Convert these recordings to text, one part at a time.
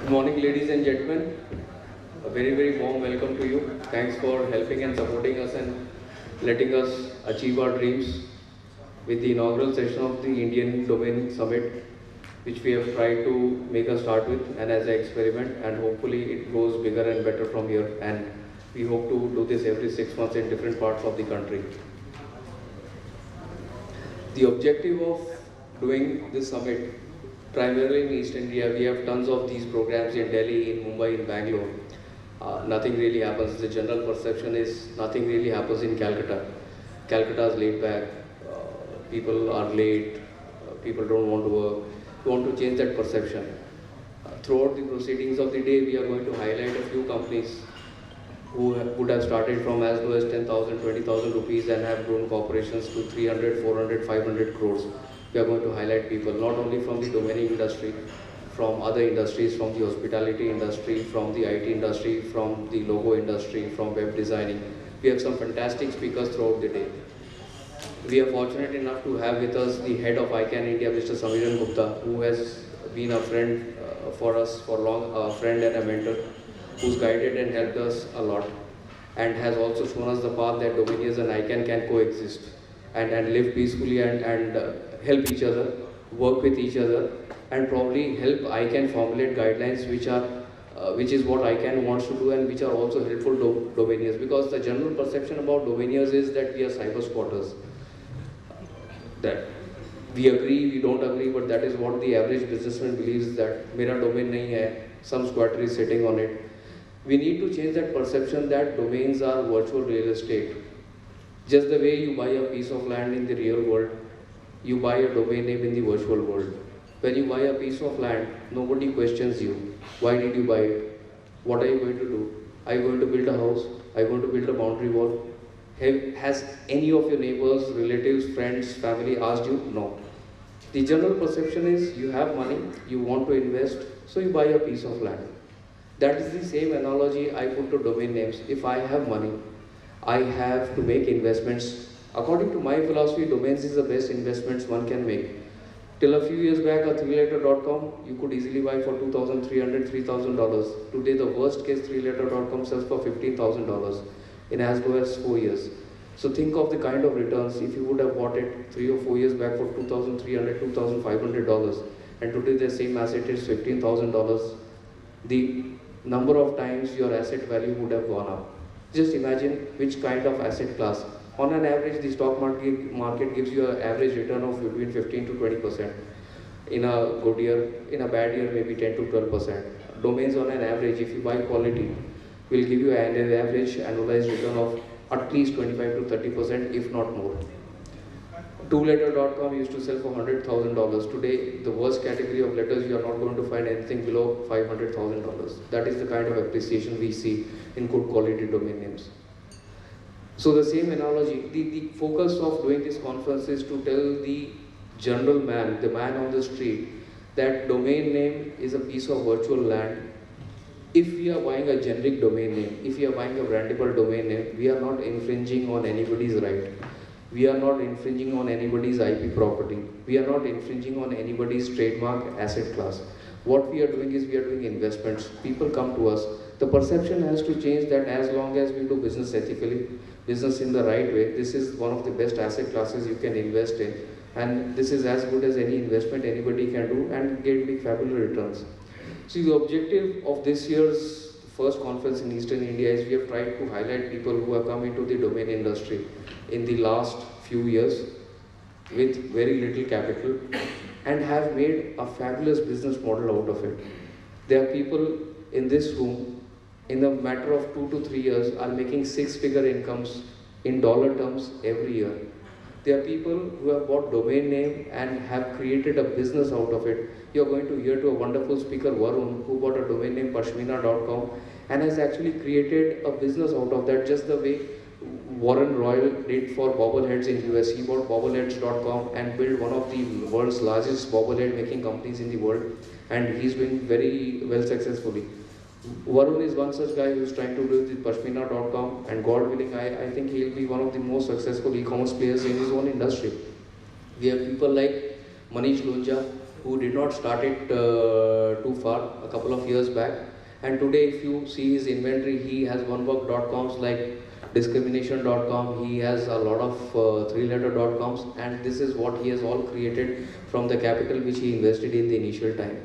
Good morning, ladies and gentlemen. A very warm welcome to you. Thanks for helping and supporting us and letting us achieve our dreams with the inaugural session of the Indian Domain Summit, which we have tried to make a start with and as an experiment, and hopefully it goes bigger and better from here, and we hope to do this every 6 months in different parts of the country. The objective of doing this summit, primarily in East India, we have tons of these programs in Delhi, in Mumbai, in Bangalore. Nothing really happens. The general perception is nothing really happens in Calcutta. Calcutta is laid back, people are late, people don't want to work. We want to change that perception. Throughout the proceedings of the day, we are going to highlight a few companies who would have started from as low as 10,000, 20,000 rupees and have grown corporations to 300, 400, 500 crores. We are going to highlight people not only from the domain industry, from other industries, from the hospitality industry, from the IT industry, from the logo industry, from web designing. We have some fantastic speakers throughout the day. We are fortunate enough to have with us the head of ICANN India, Mr. Samiran Gupta, who has been a friend for us for long, a friend and a mentor, who's guided and helped us a lot, and has also shown us the path that Dominions and ICANN can coexist and live peacefully and help each other, work with each other, and probably help ICANN formulate guidelines which is what ICANN wants to do and which are also helpful to Dominions, because the general perception about Dominions is that we are cyber squatters. That we agree, we don't agree, but that is what the average businessman believes, that mera domain nahi hai, some squatter is sitting on it. We need to change that perception that domains are virtual real estate. Just the way you buy a piece of land in the real world, you buy a domain name in the virtual world. When you buy a piece of land, nobody questions you. Why did you buy it? What are you going to do? Are you going to build a house? Are you going to build a boundary wall? Has any of your neighbors, relatives, friends, family asked you? No. The general perception is you have money, you want to invest, so you buy a piece of land. That is the same analogy I put to domain names. If I have money, I have to make investments. According to my philosophy, domains is the best investments one can make. Till a few years back, a 3letter.com you could easily buy for $2,300, $3,000. Today, the worst case 3letter.com sells for $15,000 in as low as 4 years. So think of the kind of returns if you would have bought it 3 or 4 years back for $2,300, $2,500, and today the same asset is $15,000. The number of times your asset value would have gone up. Just imagine which kind of asset class. On an average, the stock market gives you an average return of between 15 to 20%. In a good year, in a bad year, maybe 10 to 12%. Domains on an average, if you buy quality, will give you an average annualized return of at least 25 to 30%, if not more. 2letter.com used to sell for $100,000. Today, the worst category of letters, you are not going to find anything below $500,000. That is the kind of appreciation we see in good quality domain names. So the same analogy, the focus of doing this conference is to tell the general man, the man on the street, that domain name is a piece of virtual land. If we are buying a generic domain name, if we are buying a brandable domain name, we are not infringing on anybody's right. We are not infringing on anybody's IP property. We are not infringing on anybody's trademark asset class. What we are doing is we are doing investments. People come to us. The perception has to change that as long as we do business ethically, business in the right way, this is one of the best asset classes you can invest in. And this is as good as any investment anybody can do and get big fabulous returns. See, the objective of this year's first conference in Eastern India is we have tried to highlight people who have come into the domain industry in the last few years with very little capital and have made a fabulous business model out of it. There are people in this room, in a matter of 2 to 3 years, are making 6-figure incomes in dollar terms every year. There are people who have bought domain name and have created a business out of it. You're going to hear to a wonderful speaker, Varun, who bought a domain name pashmina.com and has actually created a business out of that, just the way Warren Royal did for bobbleheads in US. He bought bobbleheads.com and built one of the world's largest bobblehead making companies in the world, and he's doing very well successfully. Varun is one such guy who's trying to do the pashmina.com, and God willing, I think he'll be one of the most successful e-commerce players in his own industry. We have people like Manish Lunja, who did not start it too far, a couple of years back. And today, if you see his inventory, he has one-work.coms like discrimination.com, he has a lot of three-letter.coms, and this is what he has all created from the capital which he invested in the initial time.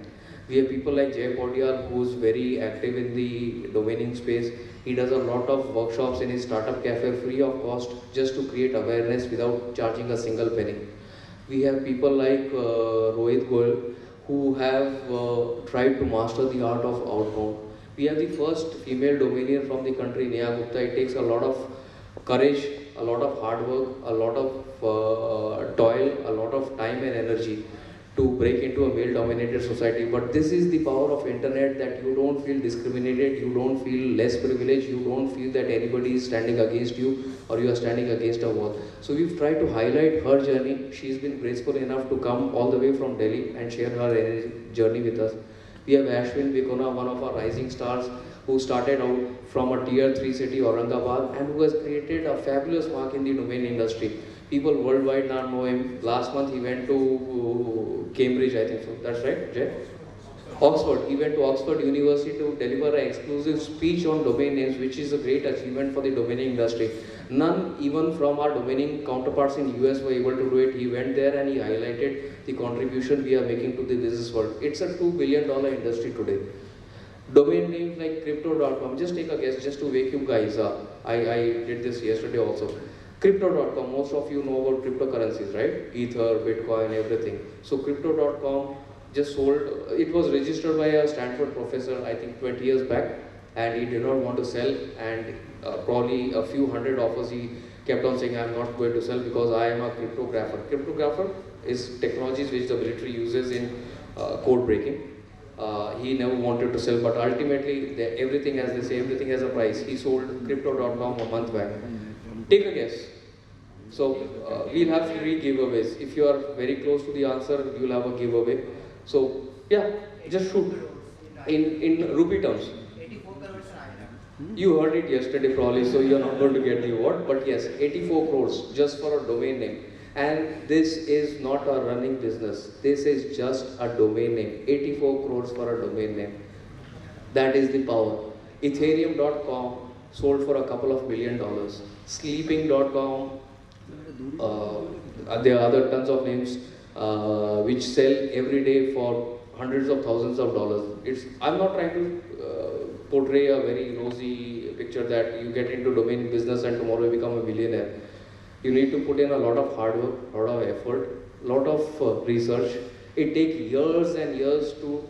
We have people like Jay Podiyar, who is very active in the domaining space. He does a lot of workshops in his startup cafe free of cost, just to create awareness without charging a single penny. We have people like Rohit Goyal, who have tried to master the art of outbound. We have the first female domainier from the country, Samiran Gupta. It takes a lot of courage, a lot of hard work, a lot of toil, a lot of time and energy to break into a male-dominated society. But this is the power of internet, that you don't feel discriminated, you don't feel less privileged, you don't feel that anybody is standing against you or you are standing against a wall. So we've tried to highlight her journey. She's been graceful enough to come all the way from Delhi and share her journey with us. We have Ashwin Vikona, one of our rising stars, who started out from a tier 3 city, Aurangabad, and who has created a fabulous mark in the domain industry. People worldwide now know him. Last month he went to Cambridge, I think so. That's right, Jay? Oxford. He went to Oxford University to deliver an exclusive speech on domain names, which is a great achievement for the domaining industry. None, even from our domaining counterparts in US, were able to do it. He went there and he highlighted the contribution we are making to the business world. It's a $2 billion industry today. Domain names like crypto.com, just take a guess, just to wake you guys up. I did this yesterday also. Crypto.com, most of you know about cryptocurrencies, right? Ether, Bitcoin, everything. So crypto.com just sold, it was registered by a Stanford professor, I think 20 years back, and he did not want to sell, and probably a few hundred offers he kept on saying, I'm not going to sell because I am a cryptographer. Cryptographer is technologies which the military uses in code breaking. He never wanted to sell, but ultimately everything, as they say, everything has a price. He sold crypto.com a month back. Take a guess. So we'll have 3 giveaways. If you are very close to the answer, you'll have a giveaway. So yeah, just shoot in rupee terms. You heard it yesterday probably, so you're not going to get the award. But yes, 84 crores just for a domain name. And this is not a running business. This is just a domain name. 84 crores for a domain name. That is the power. Ethereum.com sold for a couple of $1 million. Sleeping.com, there are other tons of names which sell every day for hundreds of thousands of dollars. I'm not trying to portray a very rosy picture that you get into domain business and tomorrow you become a millionaire. You need to put in a lot of hard work, a lot of effort, a lot of research. It takes years and years to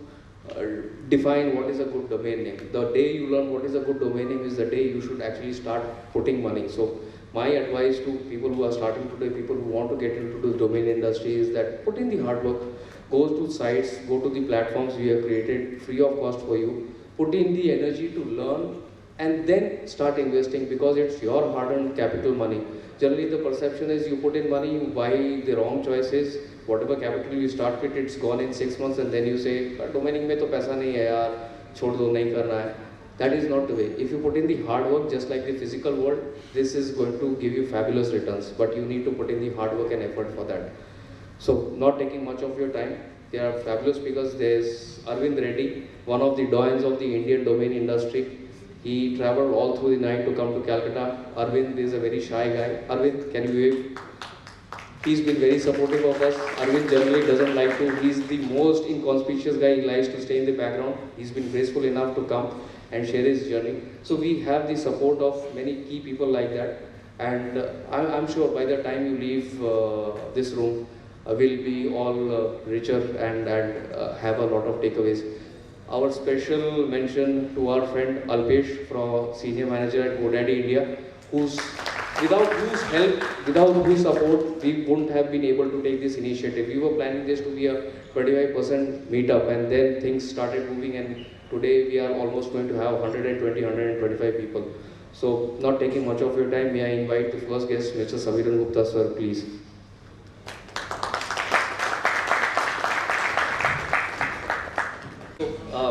define what is a good domain name. The day you learn what is a good domain name is the day you should actually start putting money. So my advice to people who are starting today, people who want to get into the domain industry, is that put in the hard work, go to sites, go to the platforms we have created free of cost for you, put in the energy to learn, and then start investing, because it's your hard-earned capital money. Generally the perception is you put in money, you buy the wrong choices, whatever capital you start with, it's gone in 6 months, and then you say, domaining mein to paisa nahi hai yaar, chhod do, nahi karna hai. That is not the way. If you put in the hard work, just like the physical world, this is going to give you fabulous returns, but you need to put in the hard work and effort for that. So, not taking much of your time, there are fabulous speakers. There's Arvind Reddy, one of the doyens of the Indian domain industry. He traveled all through the night to come to Calcutta. Arvind is a very shy guy. Arvind, can you wave? He's been very supportive of us. Arvind generally doesn't like to, he's the most inconspicuous guy, he likes to stay in the background. He's been graceful enough to come and share his journey. So we have the support of many key people like that. And I'm sure by the time you leave this room, we'll be all richer and have a lot of takeaways. Our special mention to our friend Alpesh, from Senior Manager at GoDaddy India, without whose help, without whose support, we wouldn't have been able to take this initiative. We were planning this to be a 25% meetup, and then things started moving, and today we are almost going to have 120, 125 people. So, not taking much of your time, may I invite the first guest, Mr. Samiran Gupta, sir, please.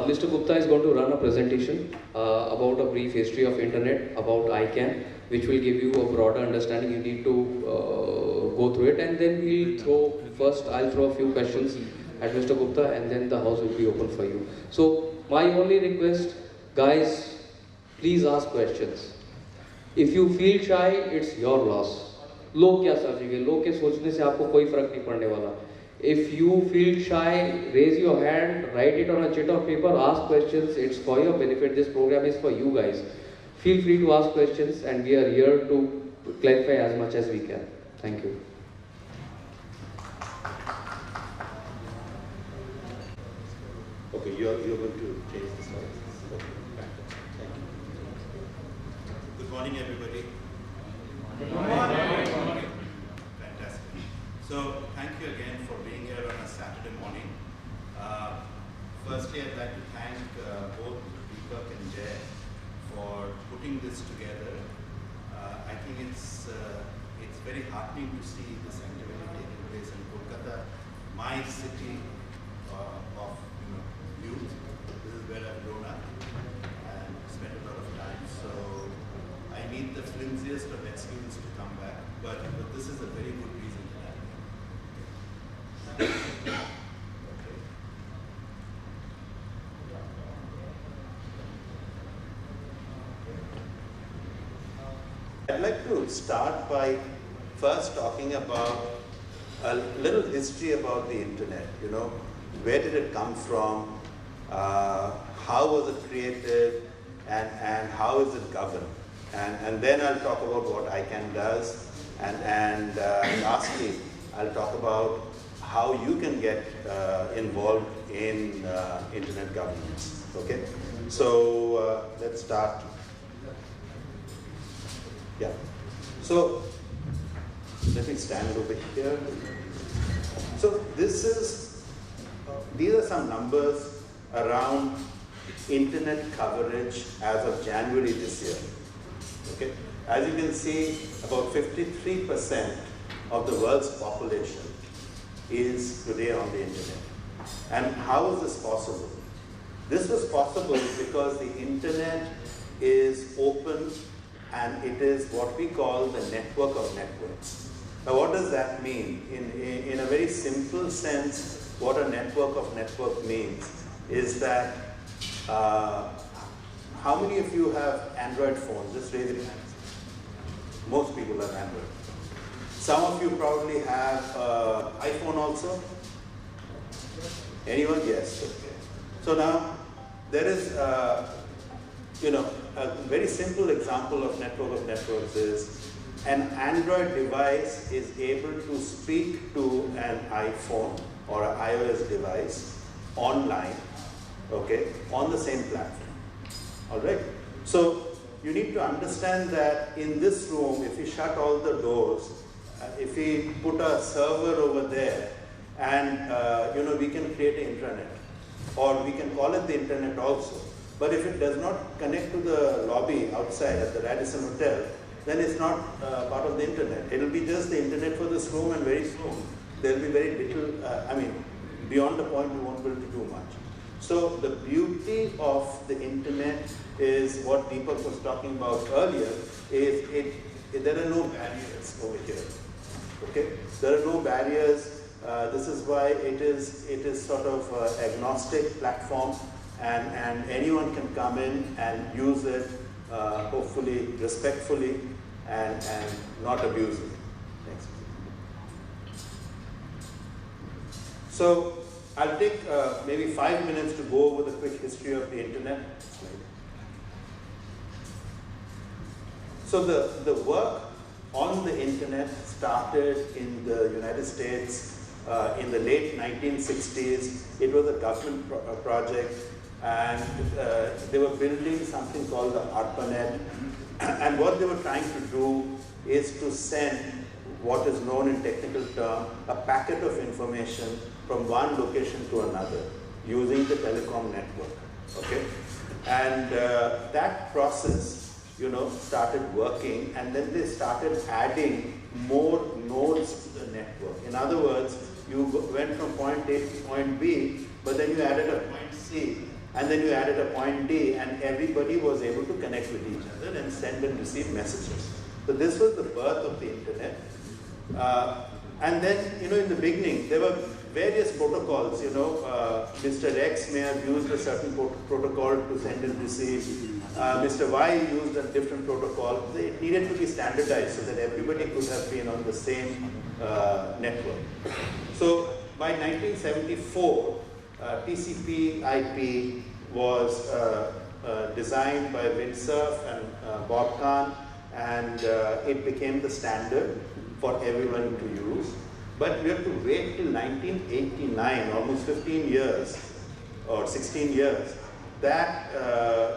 Mr. Gupta is going to run a presentation about a brief history of internet, about ICANN, which will give you a broader understanding. You need to go through it, and then I'll throw a few questions at Mr. Gupta, and then the house will be open for you. So my only request, guys, please ask questions. If you feel shy, it's your loss. लोग क्या सोचेंगे? लोग के सोचने से आपको कोई फर्क नहीं पड़ने वाला. If you feel shy, raise your hand, write it on a sheet of paper, ask questions. It's for your benefit. This program is for you guys. Feel free to ask questions, and we are here to clarify as much as we can. Thank you. Okay, you're going to change the slides. Okay, thank you. Good morning, everybody. Good morning. Fantastic. So, thank you again for being here on a Saturday morning. Firstly, I'd like to thank both Deepak and Jay for putting this together. I think it's very heartening to see this activity taking place in Kolkata, my city of youth. This is where I've grown up and spent a lot of time. So I need the flimsiest of excuses to come back, but this is a very good reason to have. I'd like to start by first talking about a little history about the internet. Where did it come from? How was it created? And how is it governed? And then I'll talk about what ICANN does. And lastly, I'll talk about how you can get involved in internet governance. Okay? So let's start. Yeah. So let me stand over here. So these are some numbers around internet coverage as of January this year. Okay. As you can see, about 53% of the world's population is today on the internet. And how is this possible? This was possible because the internet is open and it is what we call the network of networks. Now what does that mean? In a very simple sense, what a network of network means is that how many of you have Android phones? Just raise your hands. Most people have Android. Some of you probably have iPhone also. Anyone? Yes. Okay. So now there is a very simple example of network of networks is an Android device is able to speak to an iPhone or an iOS device online, okay, on the same platform. All right. So you need to understand that in this room, if we shut all the doors, if we put a server over there, and we can create an intranet, or we can call it the internet also. But if it does not connect to the lobby outside at the Radisson Hotel, then it's not part of the internet. It will be just the internet for this room, and very soon there will be very little. Beyond the point, we won't be able to do much. So the beauty of the internet is what Deepak was talking about earlier. There are no barriers over here. Okay, there are no barriers. This is why it is sort of agnostic platform, and anyone can come in and use it, hopefully respectfully and not abuse it. Next. So I'll take maybe 5 minutes to go over the quick history of the internet. So the work on the internet started in the United States in the late 1960s. It was a government project, and they were building something called the ARPANET. And what they were trying to do is to send what is known in technical term a packet of information from one location to another using the telecom network. Okay, and that process, started working, and then they started adding more nodes to the network. In other words, you went from point A to point B, but then you added a point C, and then you added a point D, and everybody was able to connect with each other and send and receive messages. So this was the birth of the internet. And then, in the beginning, there were various protocols, Mr. X may have used a certain protocol to send and receive. Mr. Y used a different protocol. It needed to be standardized so that everybody could have been on the same network. So by 1974, TCP/IP was designed by Windsurf and Bob Kahn, and it became the standard for everyone to use. But we have to wait till 1989, almost 15 years or 16 years, that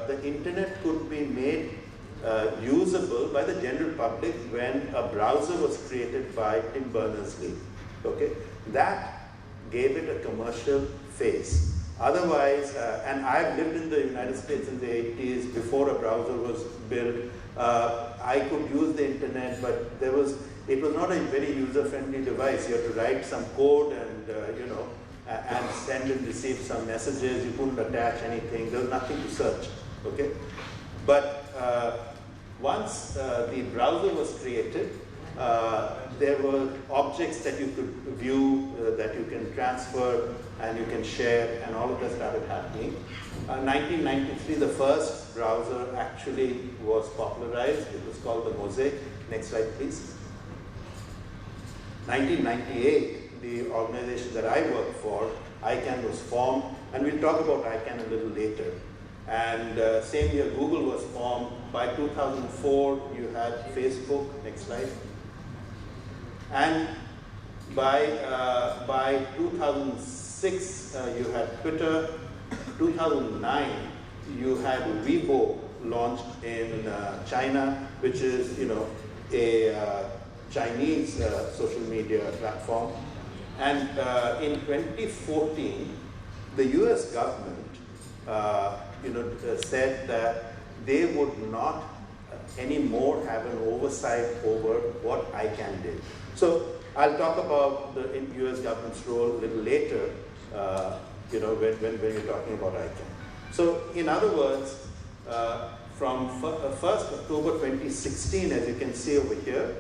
the internet could be made usable by the general public when a browser was created by Tim Berners-Lee. Okay, that gave it a commercial face. Otherwise, and I've lived in the United States in the 80s before a browser was built. I could use the internet, but it was not a very user-friendly device. You had to write some code and and send and receive some messages. You couldn't attach anything. There was nothing to search. Okay, but once the browser was created, there were objects that you could view, that you can transfer, and you can share, and all of that started happening. 1993, the first browser actually was popularized. It was called the Mosaic. Next slide, please. 1998, the organization that I work for, ICANN, was formed, and we'll talk about ICANN a little later. And same year, Google was formed. By 2004, you had Facebook. Next slide. And by 2006, you had Twitter. 2009, you had Weibo launched in China, which is a Chinese social media platform. And in 2014, the US government said that they would not anymore have an oversight over what ICANN did. So I'll talk about the US government's role a little later, when we're talking about ICANN. So in other words, from 1st October 2016, as you can see over here,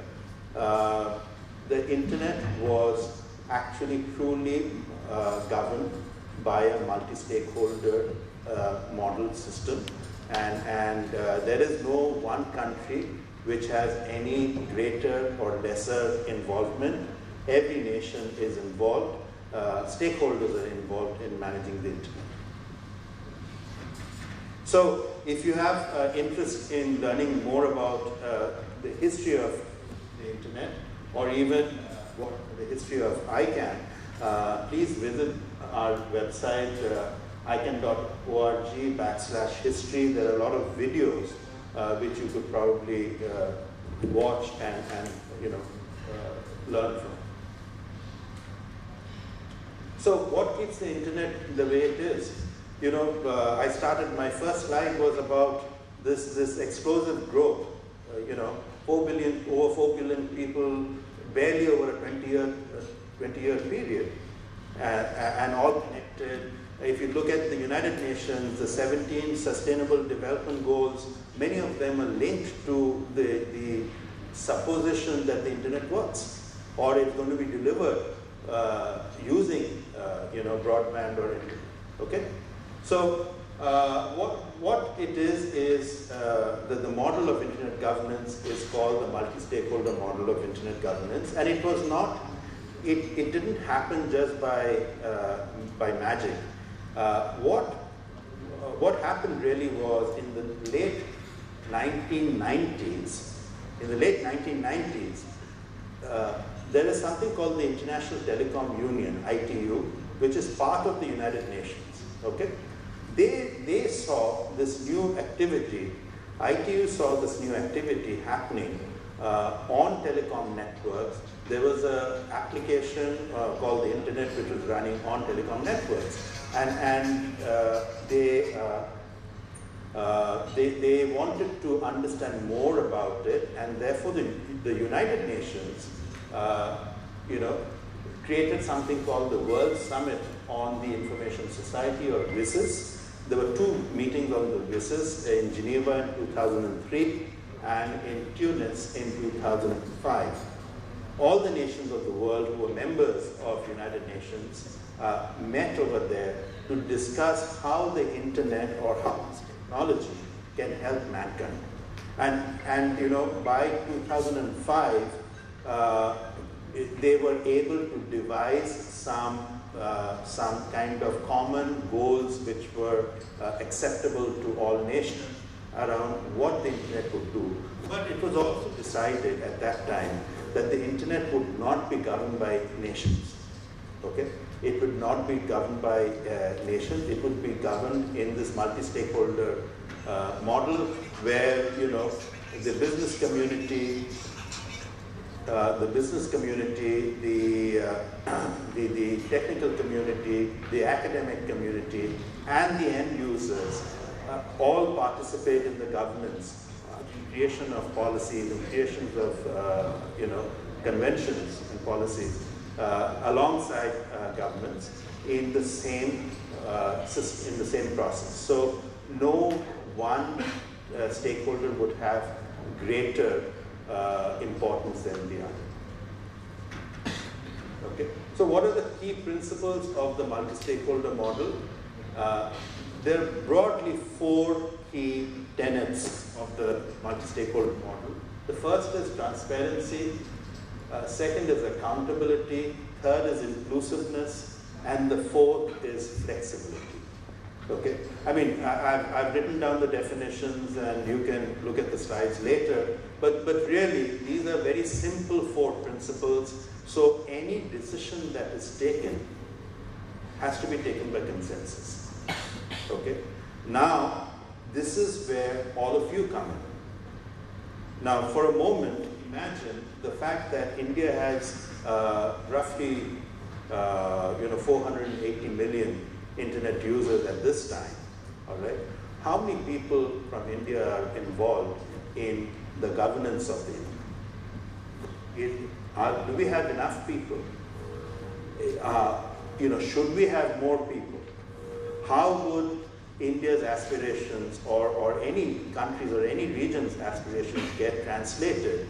the internet was actually truly governed by a multi-stakeholder model system, and there is no one country which has any greater or lesser involvement. Every nation is involved. Stakeholders are involved in managing the internet. So if you have interest in learning more about the history of the internet, or even the history of ICANN, please visit our website, icann.org/history. There are a lot of videos which you could probably watch and learn from. So what keeps the internet the way it is? I started, my first slide was about this explosive growth. 4 billion, over 4 billion people, barely over a 20-year period, and all connected. If you look at the United Nations, the 17 Sustainable Development Goals, many of them are linked to the supposition that the internet works, or it's going to be delivered using broadband or internet. Okay, so what it is that the model of internet governance is called the multi-stakeholder model of internet governance, and it was not. It didn't happen just by magic. What happened really was in the late 1990s. In the late 1990s, there is something called the International Telecom Union, ITU, which is part of the United Nations. Okay, they saw this new activity. ITU saw this new activity happening on telecom networks. There was an application called the Internet, which was running on telecom networks, and they wanted to understand more about it, and therefore the United Nations, created something called the World Summit on the Information Society, or WSIS. There were 2 meetings on the WSIS in Geneva in 2003 and in Tunis in 2005. all the nations of the world who were members of United Nations met over there to discuss how the internet or how this technology can help mankind. And you know, by 2005, they were able to devise some kind of common goals which were acceptable to all nations around what the internet would do. But it was also decided at that time that the internet would not be governed by nations. Okay? It would not be governed by nations. It would be governed in this multi-stakeholder model where, you know, the business community, the technical community, the academic community, and the end users all participate in the governance, in creation of policies, in creations of you know, conventions and policies alongside governments in the same system, in the same process. So no one stakeholder would have greater importance than the other. Okay. So what are the key principles of the multi-stakeholder model? There are broadly 4 key tenets of the multi-stakeholder model. The first is transparency, second is accountability, third is inclusiveness, and the fourth is flexibility. Okay, I mean, I've written down the definitions and you can look at the slides later, but really these are very simple 4 principles, so any decision that is taken has to be taken by consensus. Okay, now this is where all of you come in. Now for a moment, imagine the fact that India has roughly 480 million internet users at this time, all right? How many people from India are involved in the governance of the internet? Do we have enough people? Should we have more people? How would India's aspirations or any countries or any region's aspirations get translated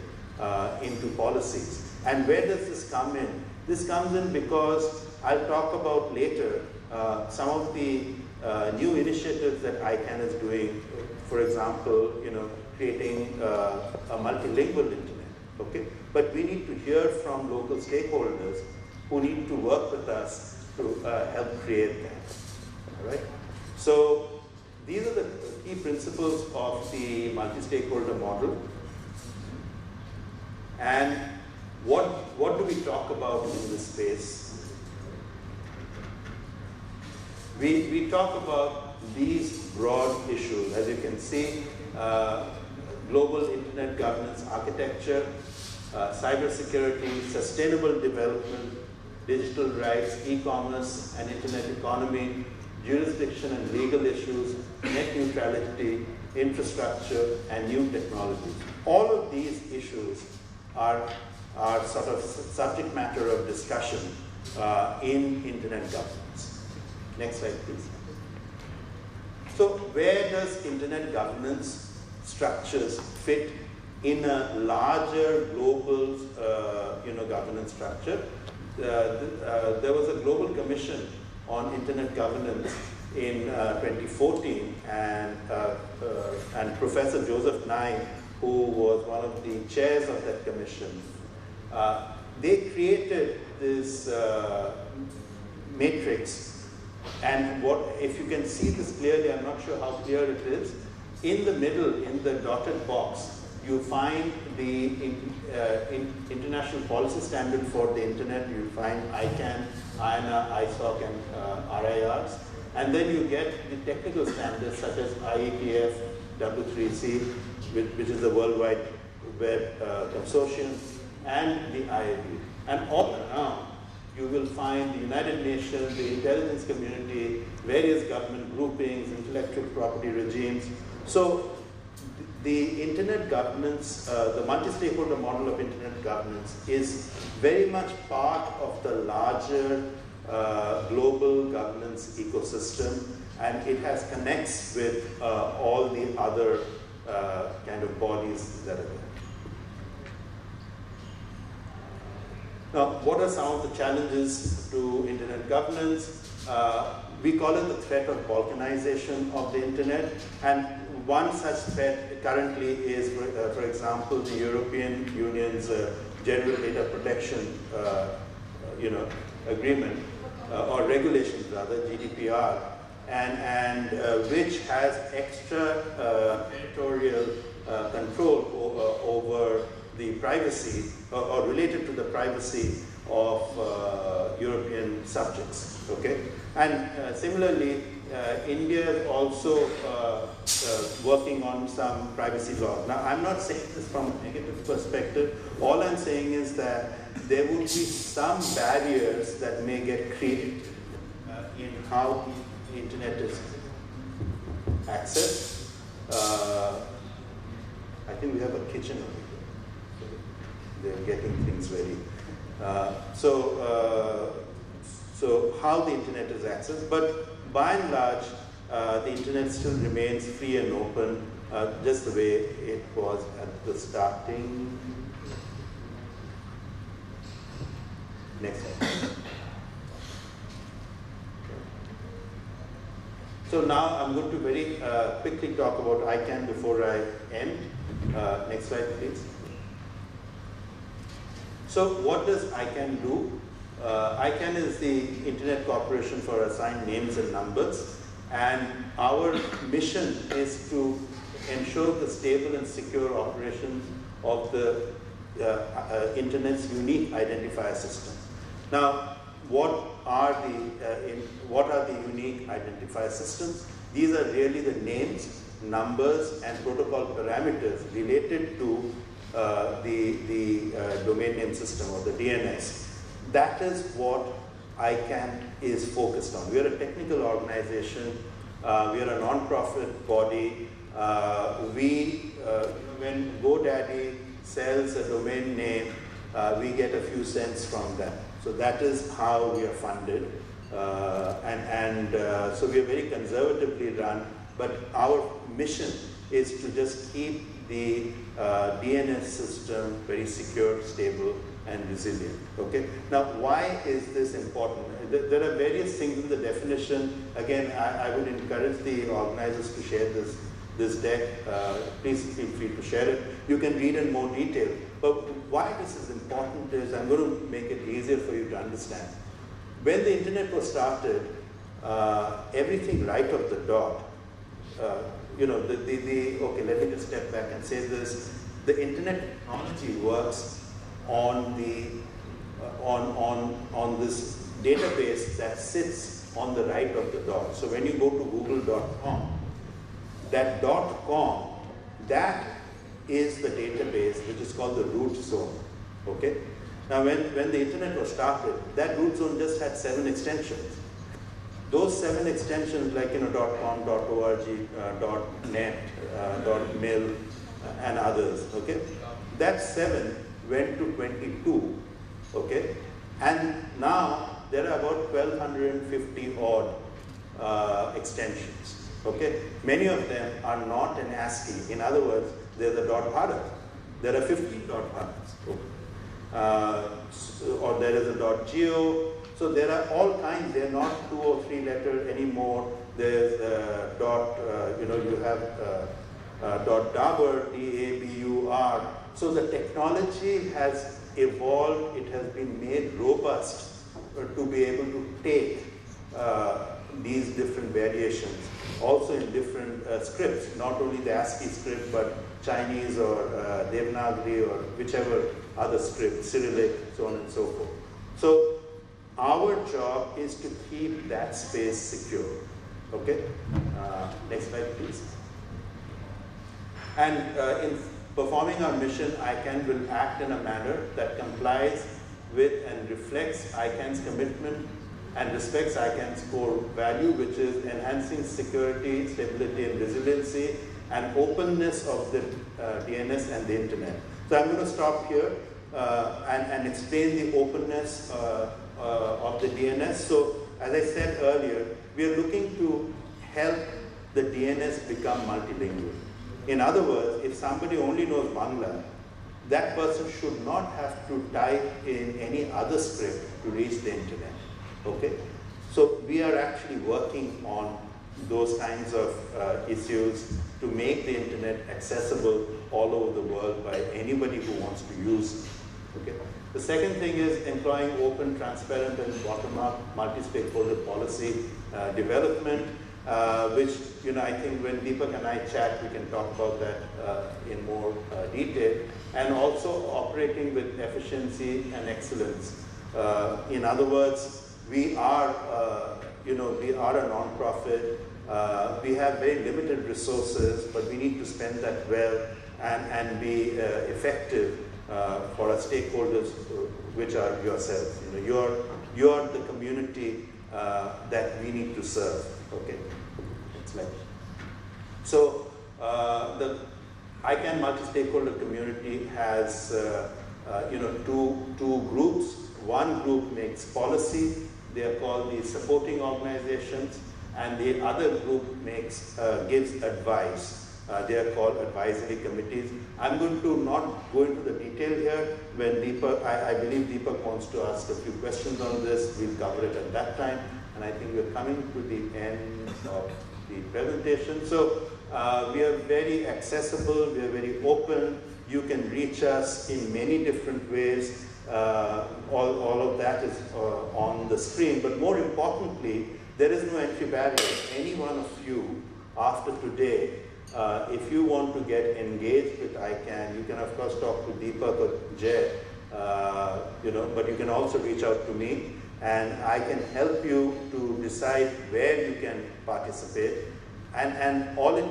into policies? And where does this come in? This comes in because I'll talk about later some of the new initiatives that ICANN is doing, for example, creating a multilingual internet, okay? But we need to hear from local stakeholders who need to work with us to help create that, all right? So these are the key principles of the multi-stakeholder model. And what do we talk about in this space? We talk about these broad issues. As you can see, global internet governance architecture, cybersecurity, sustainable development, digital rights, e-commerce and internet economy, jurisdiction and legal issues, net neutrality, infrastructure, and new technologies. All of these issues are sort of subject matter of discussion in internet governance. Next slide, please. So where does internet governance structures fit in a larger global governance structure? There was a global commission on internet governance in 2014, and Professor Joseph Nye, who was one of the chairs of that commission, they created this matrix. And if you can see this clearly, I'm not sure how clear it is, in the middle, in the dotted box, you find the international policy standard for the internet. You find ICANN, IANA, ISOC, and RIRs. And then you get the technical standards such as IETF, W3C, which is the World Wide Web Consortium, and the IAB. And all around, you will find the United Nations, the intelligence community, various government groupings, intellectual property regimes. So the internet governance, the multi-stakeholder model of internet governance is very much part of the larger global governance ecosystem, and it has connects with all the other kind of bodies that are there. Now, what are some of the challenges to internet governance? We call it the threat of Balkanization of the internet, and one such threat currently is, for example, the European Union's General Data Protection agreement, or regulations rather, GDPR, and which has extra territorial control over the privacy, or related to the privacy of European subjects, okay? And similarly, India is also working on some privacy laws. Now, I'm not saying this from a negative perspective. All I'm saying is that there would be some barriers that may get created in how the internet is accessed. I think we have a kitchen over here. They're getting things ready. So how the internet is accessed, but by and large, the internet still remains free and open, just the way it was at the starting. Next slide. So now I'm going to very quickly talk about ICANN before I end. Next slide, please. So what does ICANN do? ICANN is the Internet Corporation for Assigned Names and Numbers, and our mission is to ensure the stable and secure operations of the Internet's unique identifier system. Now, what are the unique identifier systems? These are really the names, numbers, and protocol parameters related to the domain name system, or the DNS. That is what ICANN is focused on. We are a technical organization. We are a non-profit body. When GoDaddy sells a domain name, we get a few cents from that. So that is how we are funded. So we are very conservatively run, but our mission is to just keep the DNS system very secure, stable, and resilient. Okay. Now, why is this important? There are various things in the definition. Again, I would encourage the organizers to share this deck. Please feel free to share it. You can read in more detail. But why this is important is, I'm going to make it easier for you to understand. When the internet was started, everything right off the dot, okay, let me just step back and say this. The internet technology works on this database that sits on the right of the dot. So when you go to google.com, that .com, that is the database which is called the root zone. Okay. Now when the internet was started, that root zone just had 7 extensions. Those 7 extensions, like .com, .org, .net, .mil, and others. Okay. That 7 went to 22. Okay. And now there are about 1,250 odd extensions. Okay. Many of them are not in ASCII. In other words, there's a .bharat. There are 15 .bharats. Or there is a .geo. So there are all kinds. They're not 2 or 3 letter anymore. There's you have .dabur, D-A-B-U-R. So the technology has evolved. It has been made robust to be able to take these different variations, also in different scripts, not only the ASCII script, but Chinese or Devanagari or whichever other script, Cyrillic, so on and so forth. So our job is to keep that space secure. Okay? Next slide, please. And in performing our mission, ICANN will act in a manner that complies with and reflects ICANN's commitment and respects ICANN's core value, which is enhancing security, stability, and resiliency, and openness of the DNS and the internet. So I'm going to stop here and explain the openness of the DNS. So as I said earlier, we are looking to help the DNS become multilingual. In other words, if somebody only knows Bangla, that person should not have to type in any other script to reach the internet. Okay? So we are actually working on those kinds of issues to make the internet accessible all over the world by anybody who wants to use it. Okay? The second thing is employing open, transparent, and bottom-up multi-stakeholder policy development, which I think when Deepak and I chat, we can talk about that in more detail, and also operating with efficiency and excellence. In other words, we are a non-profit. We have very limited resources, but we need to spend that well and be effective for our stakeholders, which are yourselves. You're the community that we need to serve. Okay, next slide. So the ICANN multi-stakeholder community has two groups. One group makes policy. They are called the supporting organizations, and the other group gives advice. They are called advisory committees. I'm going to not go into the detail here. When Deepak, I believe Deepak wants to ask a few questions on this. We'll cover it at that time. And I think we're coming to the end of the presentation. So we are very accessible. We are very open. You can reach us in many different ways. All of that is on the screen. But more importantly, there is no entry barrier. Any one of you, after today, if you want to get engaged with ICANN, you can of course talk to Deepak or Jay, but you can also reach out to me, and I can help you to decide where you can participate. And all it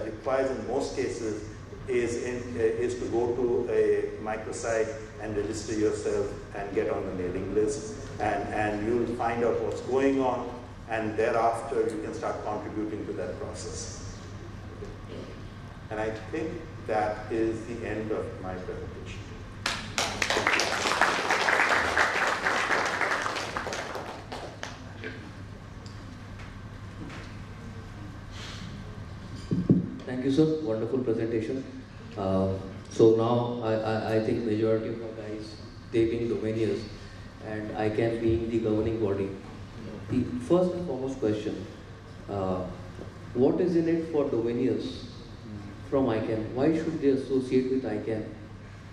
requires in most cases is to go to a microsite and register yourself and get on the mailing list, and you'll find out what's going on, and thereafter you can start contributing to that process. And I think that is the end of my presentation. Thank you, sir. Wonderful presentation. So now I think majority of our guys, they being domainiers and ICANN being the governing body. The first and foremost question, what is in it for domainiers from ICANN? Why should they associate with ICANN?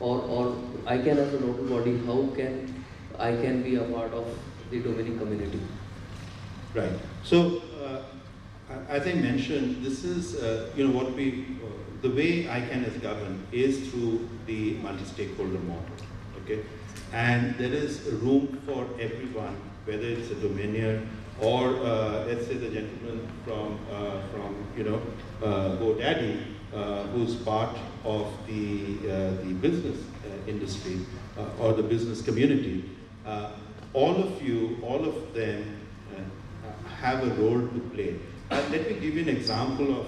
Or ICANN as a nodal body, how can ICANN be a part of the domaining community? Right. So, as I mentioned, this is the way ICANN is governed is through the multi-stakeholder model. Okay, and there is room for everyone, whether it's a domainier or let's say the gentleman from GoDaddy, who's part of the business industry or the business community. All of them have a role to play. Let me give you an example of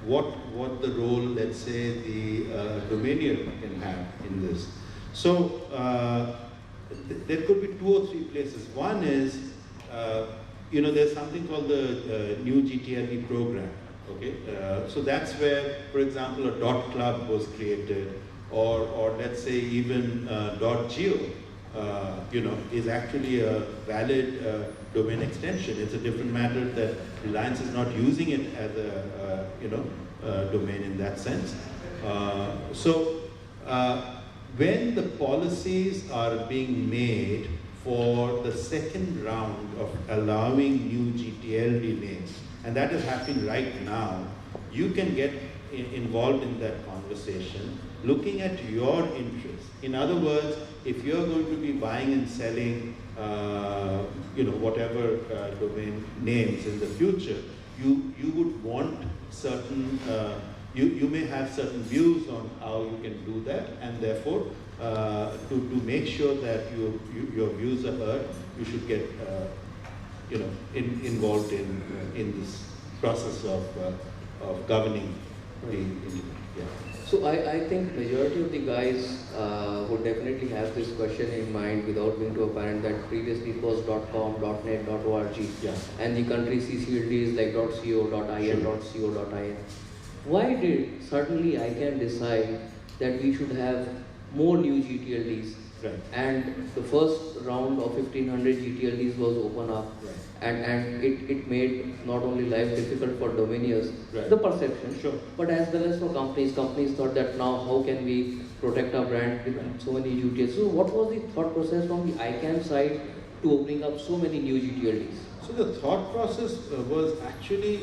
what the role, let's say, the domainier can have in this. So there could be 2 or 3 places. One is, there's something called the new GTLD program. Okay, so that's where, for example, a .club was created, or let's say even .geo, is actually a valid domain extension. It's a different matter that Reliance is not using it as a domain in that sense. When the policies are being made for the second round of allowing new GTLD names, and that is happening right now, you can get involved in that conversation, looking at your interests. In other words, if you're going to be buying and selling, whatever domain names in the future, you would want certain, you may have certain views on how you can do that, and therefore, to make sure that your views are heard, you should get involved in this process of governing the internet. Yeah. So I think majority of the guys would definitely have this question in mind without being too apparent that previously it was .com, .net, .org, yeah, and the country CCLD is like .co.in, sure. .co.in. Why did suddenly ICANN decide that we should have more new GTLDs. Right. And the first round of 1500 GTLDs was open up. Right. And it made not only life difficult for domainers, Right. the perception, Sure. but as well as for companies. Companies thought that now how can we protect our brand with so many GTLDs. So what was the thought process from the ICANN side to opening up so many new GTLDs? So the thought process was actually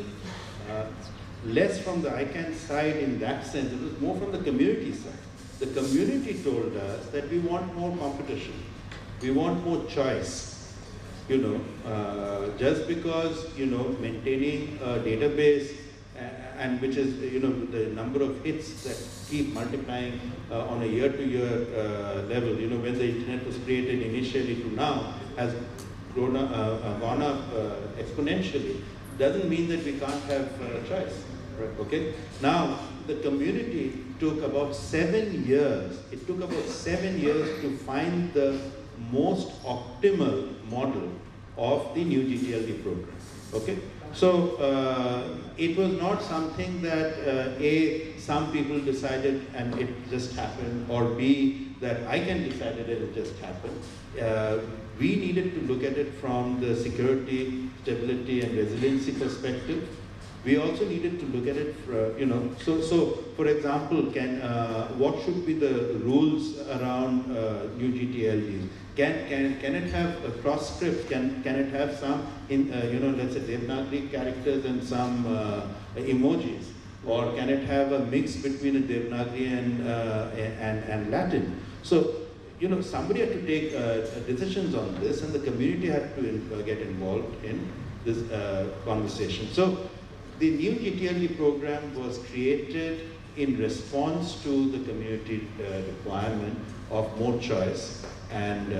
less from the ICANN side in that sense. It was more from the community side. The community told us that we want more competition. We want more choice. Just because, maintaining a database and which is, the number of hits that keep multiplying on a year-to-year level, when the internet was created initially to now has gone up exponentially, doesn't mean that we can't have choice. Right. Okay. Now, the community took about 7 years. It took about 7 years to find the most optimal model of the new GTLD program. Okay. So it was not something that some people decided and it just happened, or B, that ICANN decided and it just happened. We needed to look at it from the security, stability, and resiliency perspective. We also needed to look at it, so for example, what should be the rules around new GTLDs? Can it have a cross script? Can it have some, let's say Devanagari characters and some emojis? Or can it have a mix between a Devanagari and Latin? So, somebody had to take decisions on this, and the community had to get involved in this conversation. So, the new GTLD program was created in response to the community requirement of more choice and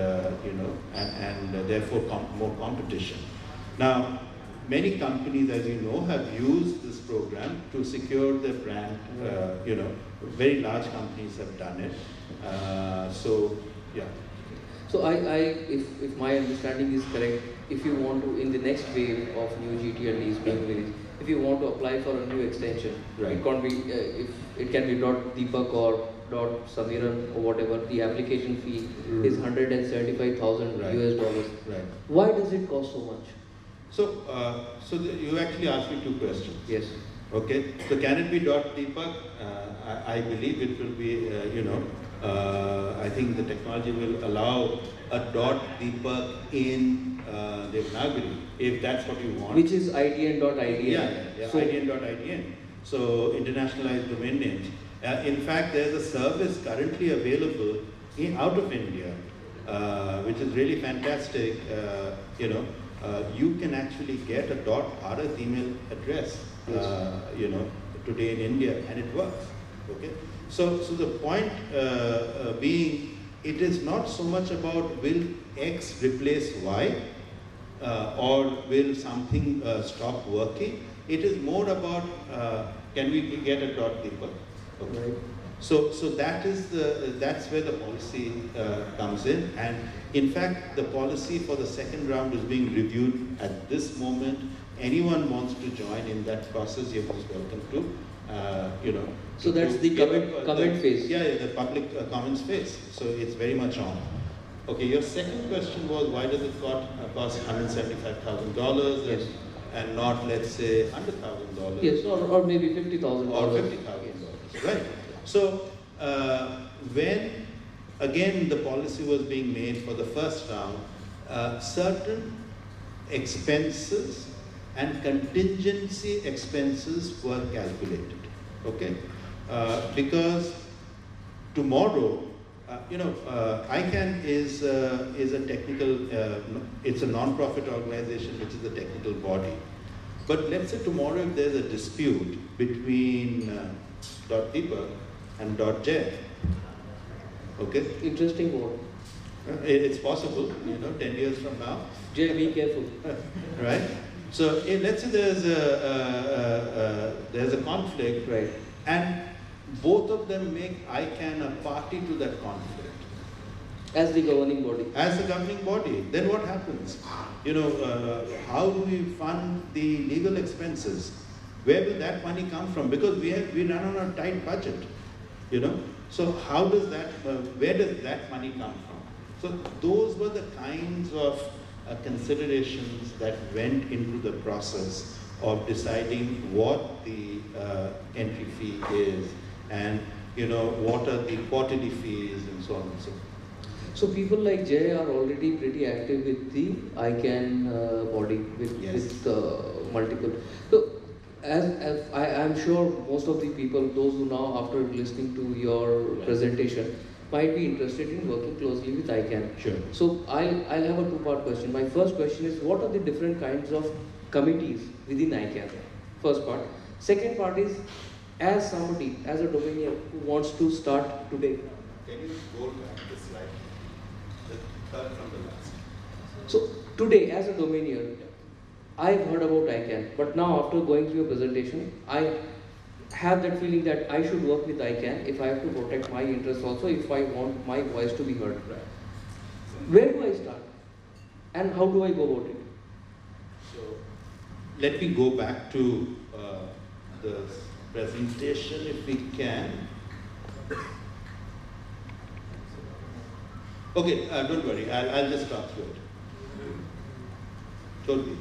therefore more competition. Now, many companies, as you know, have used this program to secure their brand. Very large companies have done it. So, yeah. So if my understanding is correct, if you want to, in the next wave of new GTLDs being released, if you want to apply for a new extension, right. It can be if it can be .Deepak or .Samiran or whatever. The application fee is $175,000 right. US. Right. Why does it cost so much? So, you actually asked me 2 questions. Yes. Okay. So, can it be .Deepak? I believe it will be. I think the technology will allow a .Deepak in Devanagari, if that's what you want. Which is IDN.IDN. Yeah, so, IDN.IDN. So, internationalized domain names. In fact, there's a service currently available out of India, which is really fantastic. You can actually get a .Bharat email address, today in India, and it works. Okay. So the point being, it is not so much about will X replace Y or will something stop working. It is more about can we get a .Deepak. Okay. Right. So that's where the policy comes in, and in fact the policy for the second round is being reviewed at this moment. Anyone wants to join in that process, you're most welcome to. So that's the comment phase. Yeah, the public comments phase. So it's very much on. Okay, your second question was why does it cost $175,000 yes. and not, let's say, $100,000? Yes, or maybe $50,000. Or $50,000, yes. Right. So when again the policy was being made for the first round, certain expenses and contingency expenses were calculated. Okay. Because tomorrow, ICANN is a technical, it's a non-profit organization which is a technical body. But let's say tomorrow if there's a dispute between .Deepak and .J, okay? Interesting word. It's possible, 10 years from now. Jay, be careful. Right? So let's say there's a conflict, right? And both of them make ICANN a party to that conflict. As the governing body. As the governing body. Then what happens? How do we fund the legal expenses? Where will that money come from? Because we run on a tight budget. So how does that, where does that money come from? So those were the kinds of considerations that went into the process of deciding what the entry fee is, and what are the quarterly fees, and so on and so forth. So people like Jay are already pretty active with the ICANN body, with, Yes. with multiple. So as I'm sure most of the people, those who now after listening to your presentation, might be interested in working closely with ICANN. Sure. So I'll have a two-part question. My first question is, what are the different kinds of committees within ICANN? First part. Second part is, as somebody, as a domainer who wants to start today. Can you go back the slide? The third from the last. So today, as a domainer, I've heard about ICANN, but now after going through your presentation, I have that feeling that I should work with ICANN if I have to protect my interests also, if I want my voice to be heard. Where do I start? And how do I go about it? So let me go back to the presentation if we can. Okay, don't worry, I'll just talk through it. Totally.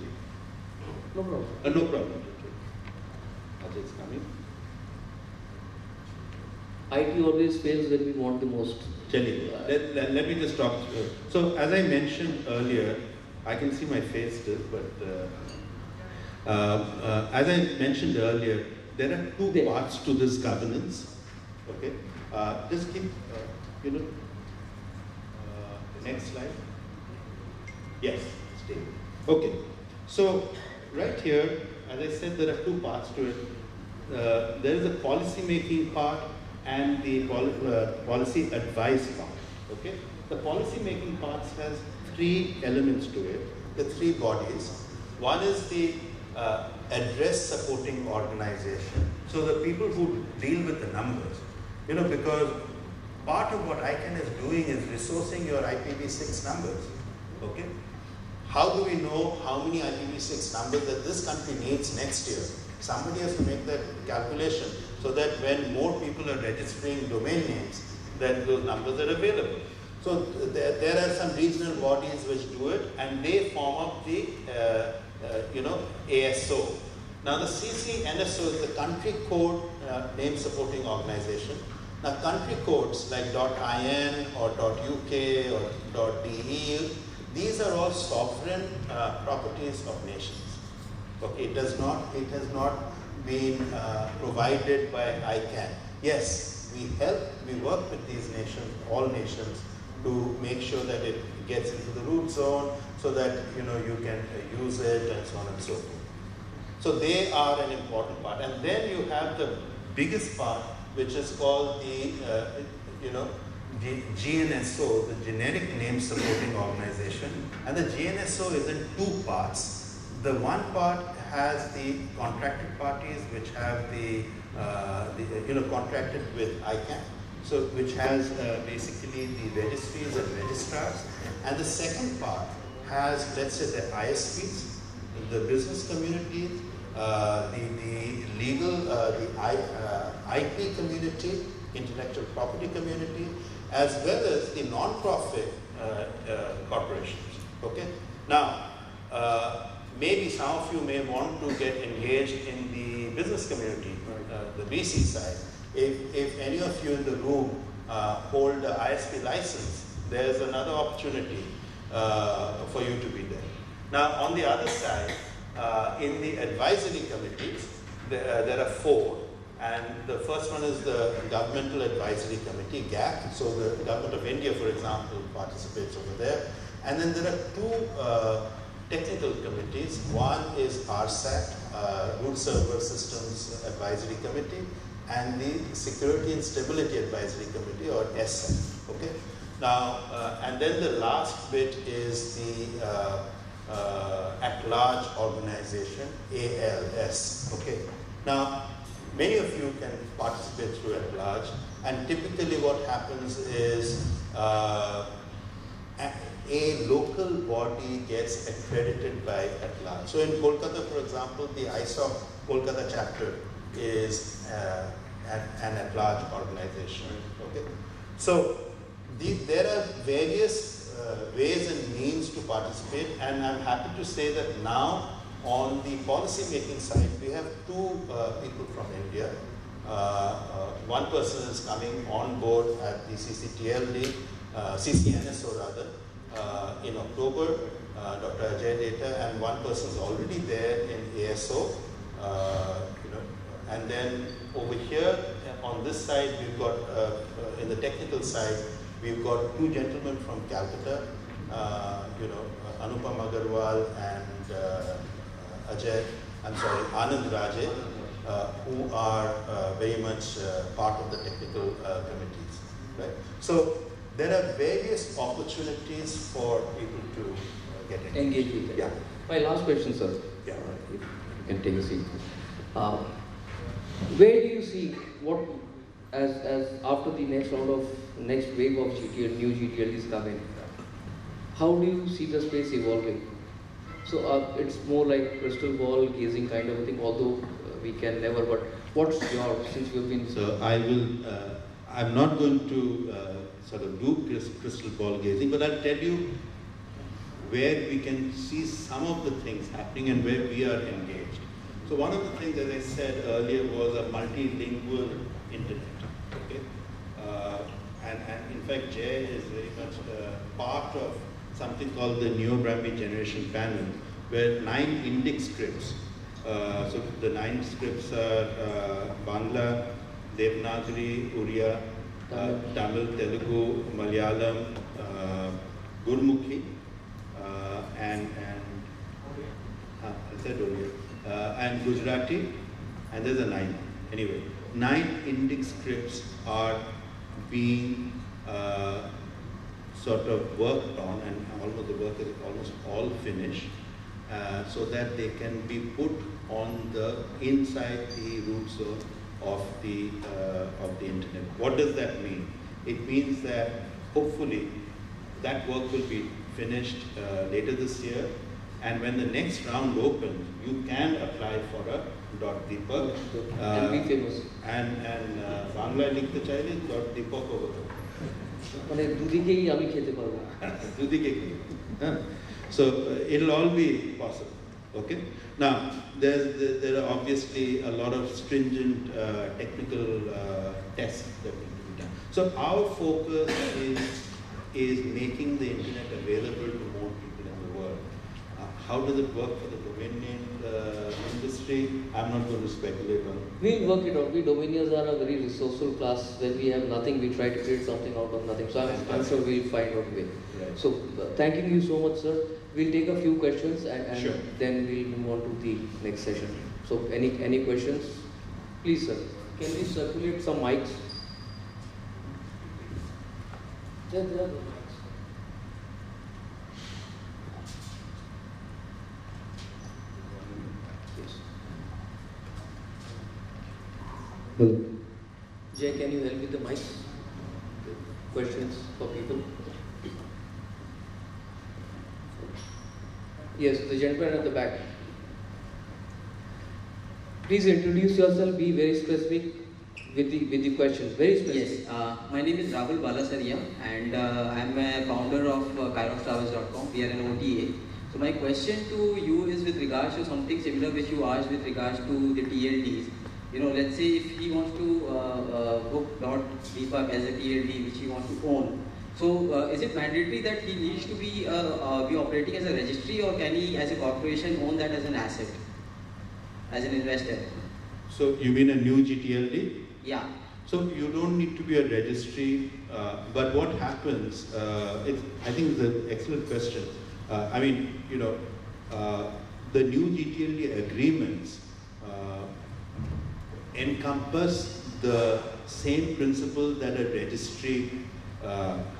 No problem. No problem. Ajay's coming. IT always fails when we want the most. Let me just talk through it. So as I mentioned earlier, I can see my face still, but as I mentioned earlier, there are two parts to this governance. Okay, just keep, next slide. Yes, stay. Okay, so right here, as I said, there are two parts to it. There is a policy making part and the policy advice part. Okay, the policy making part has three elements to it. The three bodies. One is the address supporting organization. So the people who deal with the numbers, because part of what ICANN is doing is resourcing your IPv6 numbers. Okay, how do we know how many IPv6 numbers that this country needs next year? Somebody has to make that calculation so that when more people are registering domain names, then those numbers are available. So there are some regional bodies which do it, and they form up the ASO. Now the CCNSO is the country code name supporting organization. Now country codes like .in or .uk or .de, these are all sovereign properties of nations. Okay, it has not been provided by ICANN. Yes, we work with these nations, all nations, to make sure that it gets into the root zone so that you can use it and so on and so forth. So they are an important part. And then you have the biggest part, which is called the GNSO, the Generic Name Supporting Organization. And the GNSO is in two parts. The one part has the contracted parties which have the contracted with ICANN, so which has basically the registries and registrars. And the second part has, let's say, the ISPs, the business community, the legal, the IP community, intellectual property community, as well as the non-profit corporations. Okay. Now, maybe some of you may want to get engaged in the business community, the VC side. If any of you in the room hold an ISP license, there's another opportunity for you to be there. Now, on the other side, in the advisory committees, there are four. And the first one is the Governmental Advisory Committee, GAC. So the Government of India, for example, participates over there. And then there are two technical committees. One is RSAT, Root Server Systems Advisory Committee, and the Security and Stability Advisory Committee, or SSAT. Okay. Now, and then the last bit is the at-large organization, ALS. Okay. Now, many of you can participate through at-large, and typically what happens is a local body gets accredited by at-large. So in Kolkata, for example, the ISOC Kolkata chapter is an at-large organization. Okay, so there are various ways and means to participate, and I'm happy to say that now on the policy making side we have two people from India. One person is coming on board at the CCTLD, CCNSO rather, in October, Dr. Ajay Data, and one person is already there in ASO. And then over here on this side we've got, in the technical side, we've got two gentlemen from Calcutta, Anupam Agarwal and Anand Raje, who are very much part of the technical committees. Right? So there are various opportunities for people to get engage with it. Yeah. My last question, sir. Yeah. If you can take a seat. Where do you see what as after the next wave of new GTLDs come in? How do you see the space evolving? So it's more like crystal ball gazing kind of a thing, although we can never, but what's your, since you've been... So I will, I'm not going to sort of do crystal ball gazing, but I'll tell you where we can see some of the things happening and where we are engaged. So one of the things, as I said earlier, was a multilingual internet. Okay? And in fact, Jay is very much part of something called the Neo-Brahmi Generation Panel, where 9 Indic scripts, so the 9 scripts are Bangla, Devanagari, Uriya, Tamil, Telugu, Malayalam, Gurmukhi, and I said Uriya, and Gujarati, and there's a 9. Anyway, 9 Indic scripts are being sort of worked on, and almost the work is almost all finished, so that they can be put on the inside the root zone of the internet. What does that mean? It means that hopefully that work will be finished later this year, and when the next round opens, you can apply for a .Deepak and be famous. And Bangla likhte chaile .Deepak over. So it'll all be possible. Okay. Now there are obviously a lot of stringent technical tests that need to be done. So our focus is making the internet available to more people in the world. How does it work for the domain name industry? I'm not going to speculate on it. We'll work it out. We Dominions are a very resourceful class. When we have nothing, we try to create something out of nothing. So I'm sure we'll find out a way. Right. So thanking you so much, sir. We'll take a few questions and Sure. then we'll move on to the next session. So any questions? Please, sir. Can we circulate some mics? Yeah, there are the mics. Yes. Hello. Jay, can you help with the mics? Questions for people? Yes, the gentleman at the back. Please introduce yourself, be very specific with the questions, very specific. Yes, my name is Rahul Balasaria and I'm a founder of Kairos.com. We are an OTA. So my question to you is with regards to something similar which you asked with regards to the TLDs. You know, let's say if he wants to book .Deepak as a TLD which he wants to own. So is it mandatory that he needs to be operating as a registry, or can he as a corporation own that as an asset, as an investor? So you mean a new GTLD? Yeah. So you don't need to be a registry, but what happens, I think it's an excellent question. I mean, you know, the new GTLD agreements encompass the same principle that a registry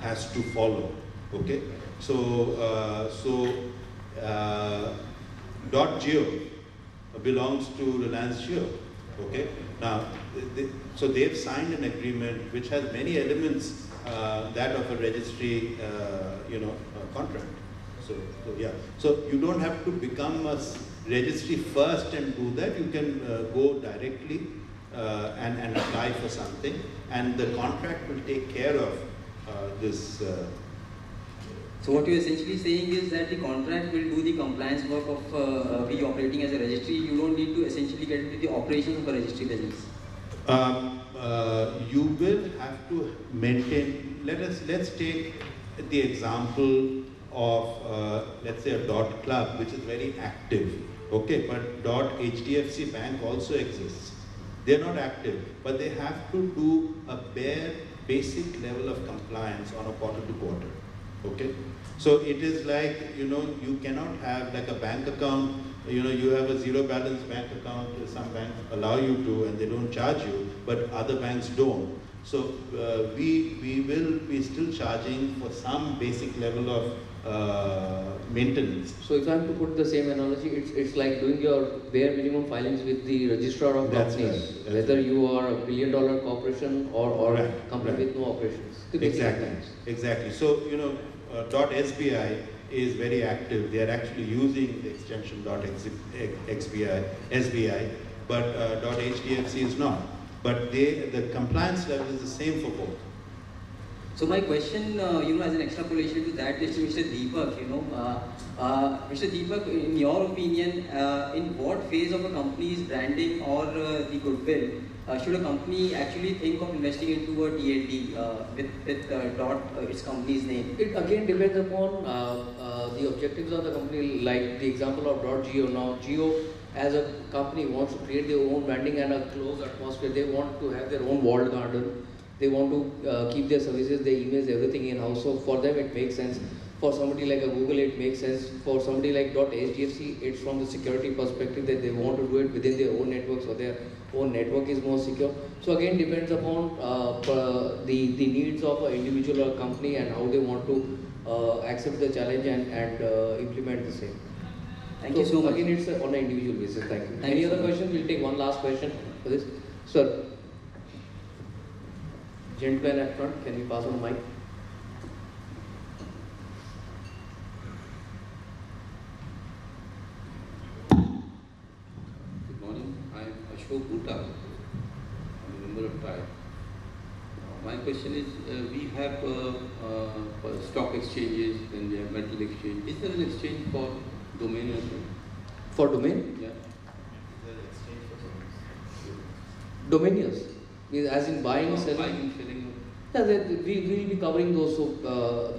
has to follow. Okay, so .geo belongs to Reliance Jio. Okay, now so they've signed an agreement which has many elements that of a registry, contract. So yeah, so you don't have to become a registry first and do that. You can go directly and apply for something, and the contract will take care of this. So what you're essentially saying is that the contract will do the compliance work of we operating as a registry. You don't need to essentially get into the operations of a registry business. You will have to maintain. Let's take the example of let's say a .club, which is very active. Okay, but .hdfc bank also exists. They're not active, but they have to do a bare basic level of compliance on a quarter to quarter. Okay, so it is like, you cannot have like a bank account. You have a zero balance bank account. Some banks allow you to, and they don't charge you, but other banks don't. So we will be still charging for some basic level of maintenance. So if I have to put the same analogy, it's like doing your bare minimum filings with the registrar of companies, whether you are a billion-dollar corporation or a company with no operations. Exactly. So .sbi is very active. They are actually using the extension .sbi, but .hdfc is not. But the compliance level is the same for both. So my question, as an extrapolation to that is to Mr. Deepak, Mr. Deepak, in your opinion, in what phase of a company's branding or the goodwill should a company actually think of investing into a TLD with its company's name? It again depends upon the objectives of the company, like the example of .geo. Now, Geo as a company wants to create their own branding and a closed atmosphere. They want to have their own walled garden. They want to keep their services, their emails, everything in-house. So for them it makes sense. For somebody like a Google, it makes sense. For somebody like .hdfc, it's from the security perspective that they want to do it within their own network, so their own network is more secure. So again, depends upon the needs of an individual or company and how they want to accept the challenge and implement the same. Thank you so much. Again, it's on an individual basis. Thank you. Thank Any you other so much. questions? We'll take one last question for this. Sir. Gentleman at front, can you pass on the mic? Good morning, I am Ashok Gupta. I'm a member of TRI. My question is, we have stock exchanges, then we have metal exchange. Is there an exchange for domain as well? For domain? Yeah. Is there an exchange for Domain, yes. As in buying, selling. Buying and selling. Yeah, we will be covering those. So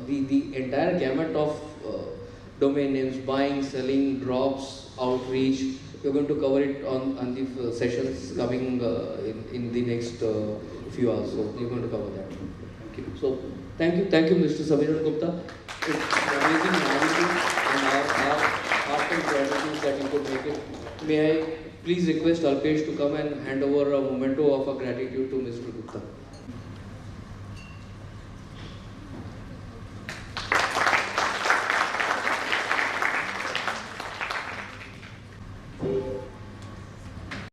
the entire gamut of domain names, buying, selling, drops, outreach. We're going to cover it on the sessions coming in the next few hours. So we're going to cover that. Thank you. So thank you, Mr. Samiran Gupta. It's amazing analysis and our heartfelt gratitude that you could make it. May I please request Alpesh to come and hand over a memento of our gratitude to Mr. Gupta.